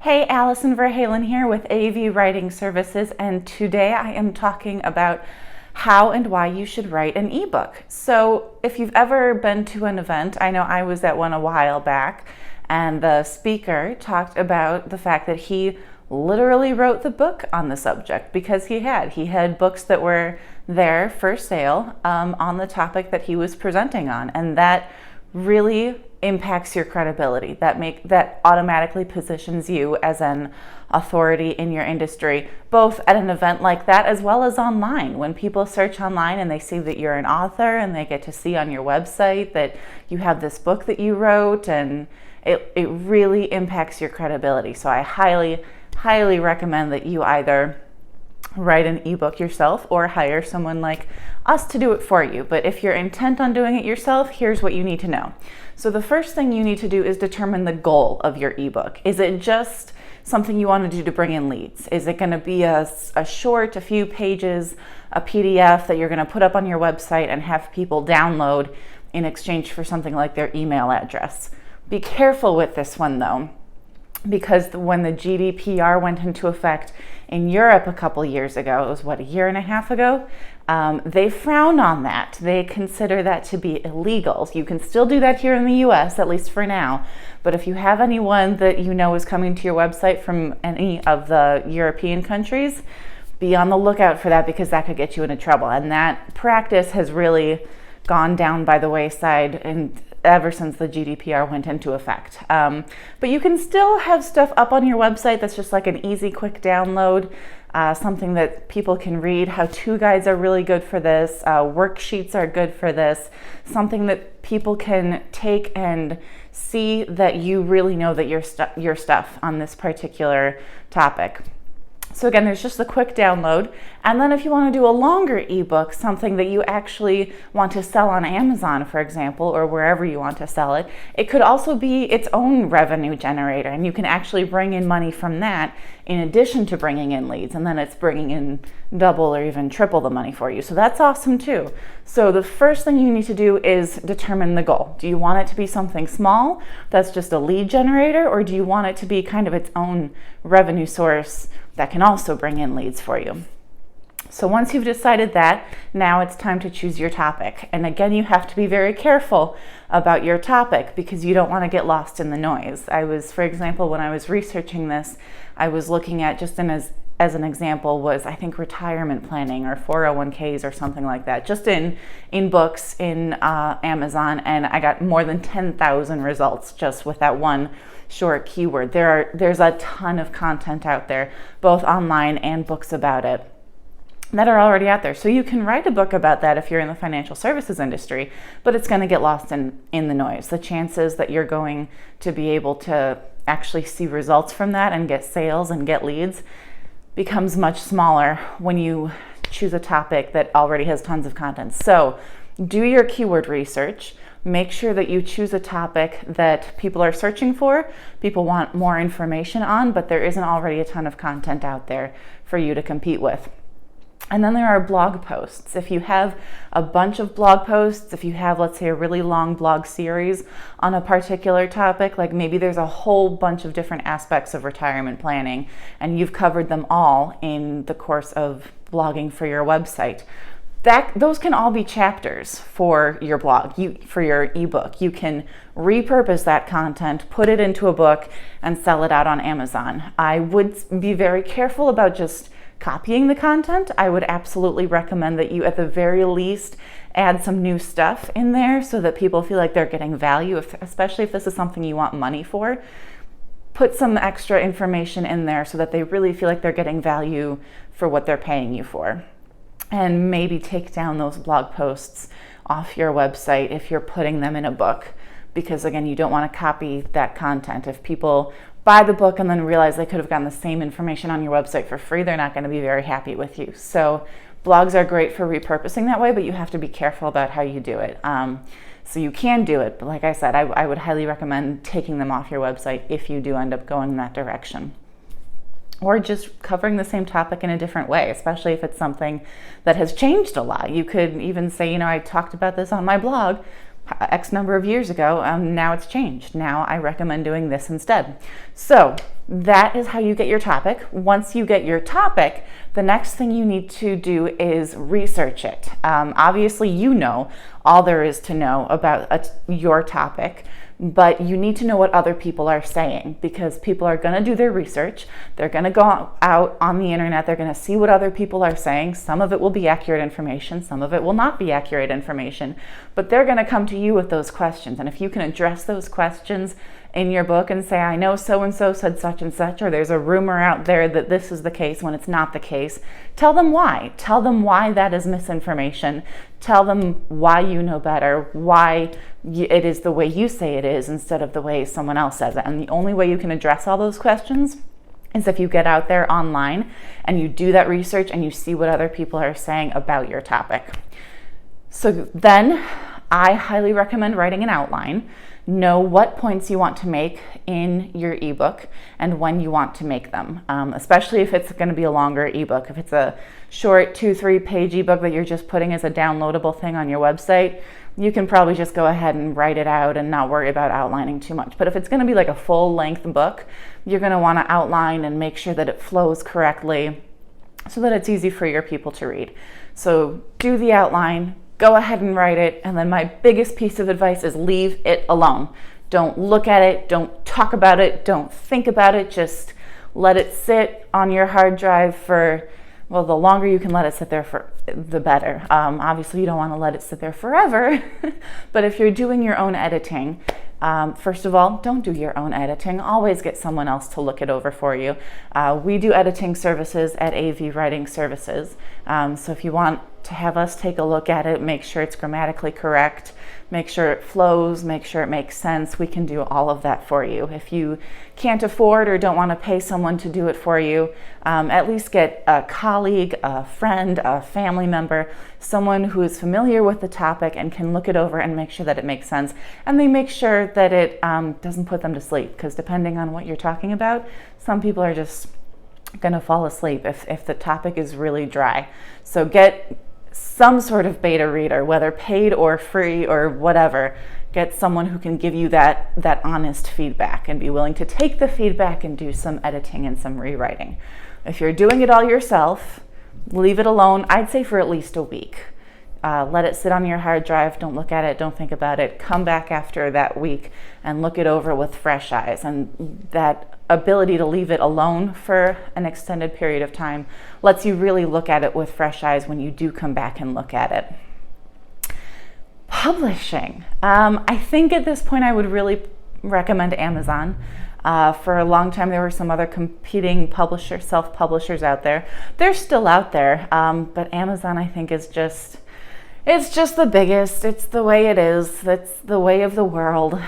Hey, Allison Verhalen here with AV Writing Services, and today I am talking about how and why you should write an ebook. So if you've ever been to an event, I know I was at one a while back, and the speaker talked about the fact that he literally wrote the book on the subject because he had books that were there for sale on the topic that he was presenting on, and that really impacts your credibility. That automatically positions you as an authority in your industry, both at an event like that as well as online. When people search online and they see that you're an author and they get to see on your website that you have this book that you wrote, and it really impacts your credibility. So I highly recommend that you either write an ebook yourself or hire someone like us to do it for you. But if you're intent on doing it yourself, here's what you need to know. So the first thing you need to do is determine the goal of your ebook. Is it just something you want to do to bring in leads? Is it going to be a short, a few pages, a PDF that you're going to put up on your website and have people download in exchange for something like their email address? Be careful with this one though, because when the GDPR went into effect in Europe a couple years ago, it was a year and a half ago, they frown on that. They consider that to be illegal. You can still do that here in the US, at least for now, but if you have anyone that you know is coming to your website from any of the European countries, be on the lookout for that, because that could get you into trouble. And that practice has really gone down by the wayside and ever since the GDPR went into effect. But you can still have stuff up on your website that's just like an easy, quick download, something that people can read. How-to guides are really good for this. Worksheets are good for this. Something that people can take and see that you really know that your stuff on this particular topic. So again, there's just a quick download. And then if you want to do a longer ebook, something that you actually want to sell on Amazon, for example, or wherever you want to sell it, it could also be its own revenue generator. And you can actually bring in money from that in addition to bringing in leads. And then it's bringing in double or even triple the money for you. So that's awesome too. So the first thing you need to do is determine the goal. Do you want it to be something small that's just a lead generator, or do you want it to be kind of its own revenue source that can also bring in leads for you? So once you've decided that, now it's time to choose your topic. And again, you have to be very careful about your topic because you don't want to get lost in the noise. For example, when I was researching this, I was looking at, just as an example, was I think retirement planning or 401ks or something like that, just in books in Amazon, and I got more than 10,000 results just with that one short keyword. There's a ton of content out there, both online and books about it, that are already out there. So you can write a book about that if you're in the financial services industry, but it's going to get lost in the noise. The chances that you're going to be able to actually see results from that and get sales and get leads becomes much smaller when you choose a topic that already has tons of content. So do your keyword research. Make sure that you choose a topic that people are searching for, people want more information on, but there isn't already a ton of content out there for you to compete with. And then there are blog posts. If you have a bunch of blog posts, if you have, let's say, a really long blog series on a particular topic, like maybe there's a whole bunch of different aspects of retirement planning and you've covered them all in the course of blogging for your website, those can all be chapters for your blog, for your ebook. You can repurpose that content, put it into a book, and sell it out on Amazon. I would be very careful about just copying the content. I would absolutely recommend that you, at the very least, add some new stuff in there so that people feel like they're getting value, especially if this is something you want money for. Put some extra information in there so that they really feel like they're getting value for what they're paying you for. And maybe take down those blog posts off your website if you're putting them in a book, because again, you don't want to copy that content. If people buy the book and then realize they could have gotten the same information on your website for free, they're not going to be very happy with you. So blogs are great for repurposing that way, but you have to be careful about how you do it. So you can do it, but like I said, I would highly recommend taking them off your website if you do end up going in that direction. Or just covering the same topic in a different way, especially if it's something that has changed a lot. You could even say, I talked about this on my blog, X number of years ago. Now it's changed. Now I recommend doing this instead. So that is how you get your topic. Once you get your topic, the next thing you need to do is research it. Obviously, you know all there is to know about your topic, but you need to know what other people are saying, because people are going to do their research. They're going to go out on the internet. They're going to see what other people are saying. Some of it will be accurate information. Some of it will not be accurate information, but they're going to come to you with those questions. And if you can address those questions in your book and say, I know so-and-so said such and such, or there's a rumor out there that this is the case when it's not the case, tell them why. Tell them why that is misinformation. Tell them why you know better, why it is the way you say it is instead of the way someone else says it. And the only way you can address all those questions is if you get out there online and you do that research and you see what other people are saying about your topic. So then I highly recommend writing an outline. Know what points you want to make in your ebook and when you want to make them, especially if it's going to be a longer ebook. If it's a short 2-3 page ebook that you're just putting as a downloadable thing on your website, you can probably just go ahead and write it out and not worry about outlining too much. But if it's going to be like a full length book, you're going to want to outline and make sure that it flows correctly so that it's easy for your people to read. So do the outline, go ahead and write it, and then my biggest piece of advice is leave it alone. Don't look at it, don't talk about it, don't think about it, just let it sit on your hard drive for, well, the longer you can let it sit there for, the better. Obviously you don't want to let it sit there forever, but if you're doing your own editing, first of all, don't do your own editing. Always get someone else to look it over for you. We do editing services at AV Writing Services. So if you want to have us take a look at it, make sure it's grammatically correct, make sure it flows, make sure it makes sense, we can do all of that for you. If you can't afford or don't want to pay someone to do it for you, at least get a colleague, a friend, a family member, someone who is familiar with the topic and can look it over and make sure that it makes sense. And they make sure that it doesn't put them to sleep, because depending on what you're talking about, some people are just going to fall asleep if the topic is really dry. So get some sort of beta reader, whether paid or free or whatever. Get someone who can give you that honest feedback and be willing to take the feedback and do some editing and some rewriting. If you're doing it all yourself, leave it alone, I'd say for at least a week. Let it sit on your hard drive, don't look at it, don't think about it. Come back after that week and look it over with fresh eyes. And that ability to leave it alone for an extended period of time lets you really look at it with fresh eyes when you do come back and look at it. Publishing. I think at this point I would really recommend Amazon. For a long time there were some other competing self-publishers out there. They're still out there, but Amazon I think is just... it's just the biggest. It's the way it is. That's the way of the world.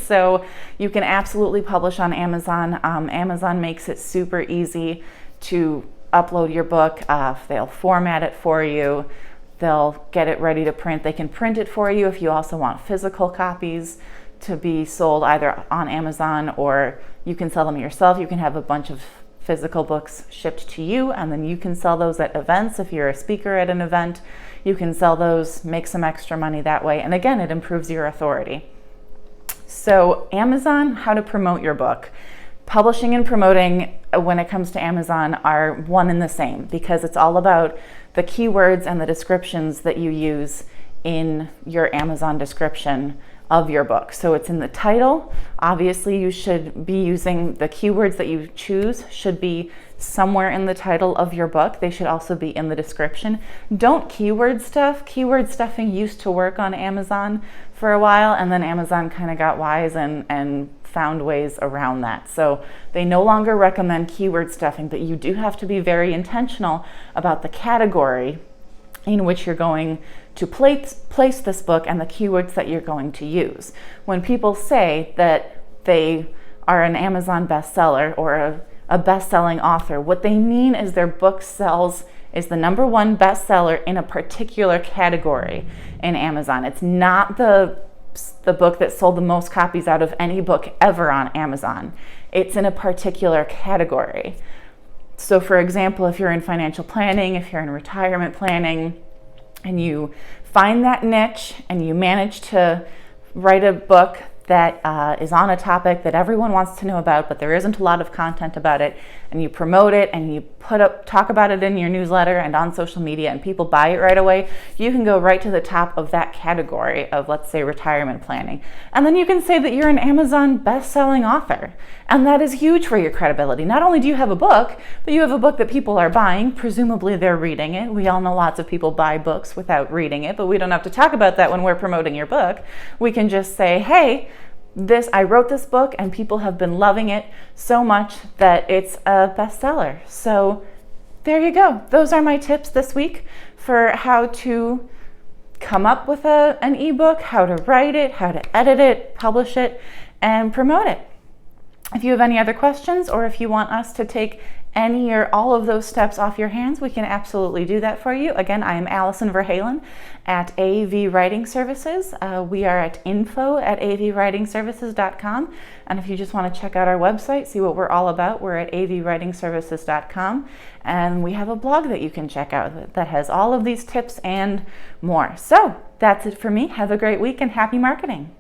So you can absolutely publish on Amazon. Amazon makes it super easy to upload your book. They'll format it for you. They'll get it ready to print. They can print it for you if you also want physical copies to be sold either on Amazon, or you can sell them yourself. You can have a bunch of physical books shipped to you, and then you can sell those at events. If you're a speaker at an event, you can sell those, make some extra money that way. And again, it improves your authority. So Amazon, how to promote your book. Publishing and promoting when it comes to Amazon are one and the same, because it's all about the keywords and the descriptions that you use in your Amazon description of your book. So it's in the title. Obviously you should be using the keywords that you choose should be somewhere in the title of your book. They should also be in the description. Don't keyword stuff. Keyword stuffing used to work on Amazon for a while, and then Amazon kind of got wise and found ways around that. So they no longer recommend keyword stuffing, but you do have to be very intentional about the category in which you're going to place this book and the keywords that you're going to use. When people say that they are an Amazon bestseller or a best-selling author, what they mean is their book is the #1 bestseller in a particular category in Amazon. It's not the book that sold the most copies out of any book ever on Amazon. It's in a particular category. So for example, if you're in financial planning, if you're in retirement planning, and you find that niche and you manage to write a book that is on a topic that everyone wants to know about, but there isn't a lot of content about it, and you promote it and you talk about it in your newsletter and on social media, and people buy it right away, you can go right to the top of that category of, let's say, retirement planning. And then you can say that you're an Amazon best-selling author. And that is huge for your credibility. Not only do you have a book, but you have a book that people are buying. Presumably they're reading it. We all know lots of people buy books without reading it, but we don't have to talk about that when we're promoting your book. We can just say, hey, I wrote this book and people have been loving it so much that it's a bestseller. So there you go. Those are my tips this week for how to come up with an ebook, how to write it, how to edit it, publish it, and promote it. If you have any other questions, or if you want us to take any or all of those steps off your hands, we can absolutely do that for you. Again, I am Allison Verhalen at AV Writing Services. We are at info@avwritingservices.com. And if you just want to check out our website, see what we're all about, we're at avwritingservices.com. And we have a blog that you can check out that has all of these tips and more. So that's it for me. Have a great week and happy marketing.